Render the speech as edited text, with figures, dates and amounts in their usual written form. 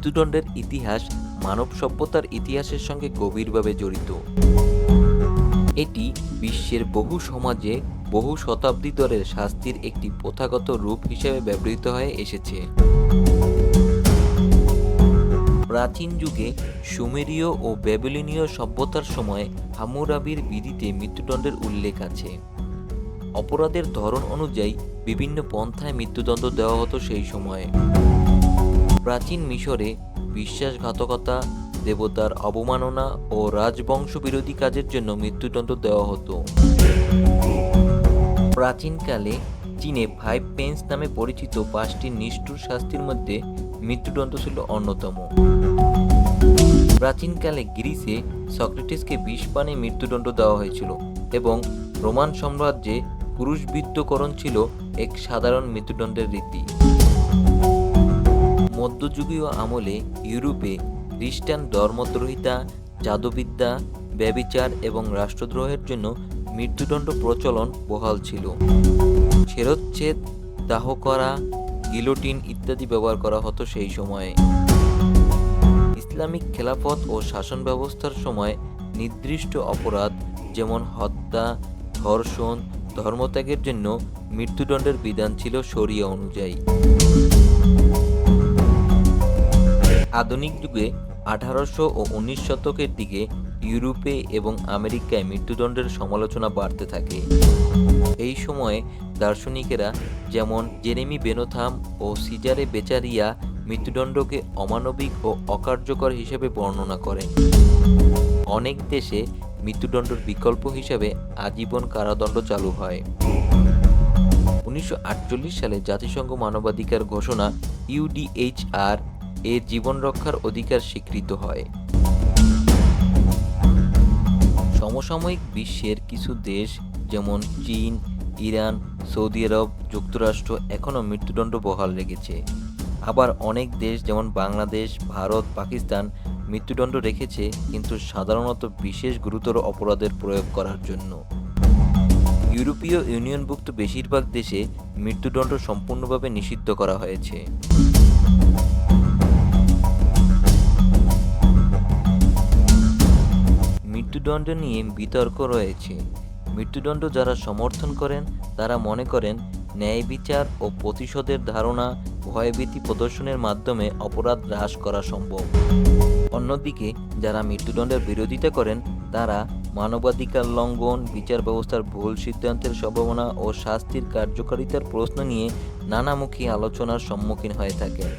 মৃত্যুদণ্ডের ইতিহাস মানব সভ্যতার ইতিহাসের সঙ্গে গভীরভাবে জড়িত। এটি বিশ্বের বহু সমাজে বহু শতাব্দী ধরে শাস্তির একটি প্রথাগত রূপ হিসেবে ব্যবহৃত হয়ে এসেছে। প্রাচীন যুগে সুমেরীয় ও ব্যাবিলনীয় সভ্যতার সময় হাম্মুরাবির বিধিতে মৃত্যুদণ্ডের উল্লেখ আছে। অপরাধের ধরন অনুযায়ী বিভিন্ন পন্থায় মৃত্যুদণ্ড দেওয়া হতো সেই সময়ে। প্রাচীন মিশরে বিশ্বাসঘাতকতা, দেবতার অবমাননা ও রাজবংশ বিরোধী কাজের জন্য মৃত্যুদণ্ড দেওয়া হতো। প্রাচীনকালে চীনে 5 পেন্স নামে পরিচিত 5টি নিষ্ঠুর শাস্তির মধ্যে মৃত্যুদণ্ড ছিল অন্যতম। প্রাচীনকালে গ্রিসে সক্রেটিসকে বিষপানে মৃত্যুদণ্ড দেওয়া হয়েছিল এবং রোমান সাম্রাজ্যে ক্রুশবিদ্ধকরণ ছিল এক সাধারণ মৃত্যুদণ্ডের রীতি। মধ্যযুগীয় আমলে ইউরোপে খ্রিস্টান ধর্মদ্রোহিতা, জাদুবিদ্যা, ব্যভিচার এবং রাষ্ট্রদ্রোহের জন্য মৃত্যুদণ্ড প্রচলন বহাল ছিল। শিরচ্ছেদ, দাহ করা, গিলোটিন ইত্যাদি ব্যবহার করা হতো সেই সময়ে। ইসলামিক খেলাফত ও শাসন ব্যবস্থার সময় নির্দিষ্ট অপরাধ যেমন হত্যা, ধর্ষণ, ধর্মত্যাগের জন্য মৃত্যুদণ্ডের বিধান ছিল শরিয়া অনুযায়ী। আধুনিক যুগে 1800 ও 19 শতকের দিকে ইউরোপে এবং আমেরিকায় মৃত্যুদণ্ডের সমালোচনা বাড়তে থাকে। এই সময়ে দার্শনিকেরা যেমন জেরেমি বেনোথাম ও সিজারে বেচারিয়া মৃত্যুদণ্ডকে অমানবিক ও অকার্যকর হিসেবে বর্ণনা করেন। অনেক দেশে মৃত্যুদণ্ডের বিকল্প হিসেবে আজীবন কারাদণ্ড চালু হয়। 1948 সালে জাতিসংঘ মানবাধিকার ঘোষণা ইউডিএইচআর এ জীবন রক্ষার অধিকার স্বীকৃত হয়। সমসাময়িক বিশ্বের কিছু দেশ যেমন চীন, ইরান, সৌদি আরব, যুক্তরাষ্ট্র এখনও মৃত্যুদণ্ড বহাল রেখেছে। আবার অনেক দেশ যেমন বাংলাদেশ, ভারত, পাকিস্তান মৃত্যুদণ্ড রেখেছে, কিন্তু সাধারণত বিশেষ গুরুতর অপরাধের প্রয়োগ করার জন্য। ইউরোপীয় ইউনিয়নভুক্ত বেশিরভাগ দেশে মৃত্যুদণ্ড সম্পূর্ণভাবে নিষিদ্ধ করা হয়েছে। মৃত্যুদণ্ড নিয়ে বিতর্ক রয়েছে। মৃত্যুদণ্ড যারা সমর্থন করেন তারা মনে করেন ন্যায় বিচার ও প্রতিশোধের ধারণা, ভয়ভীতি প্রদর্শনের মাধ্যমে অপরাধ হ্রাস করা সম্ভব। অন্যদিকে যারা মৃত্যুদণ্ডের বিরোধিতা করেন তারা মানবাধিকার লঙ্ঘন, বিচার ব্যবস্থার ভুল সিদ্ধান্তের সম্ভাবনা ও শাস্তির কার্যকারিতার প্রশ্ন নিয়ে নানামুখী আলোচনার সম্মুখীন হয়ে থাকেন।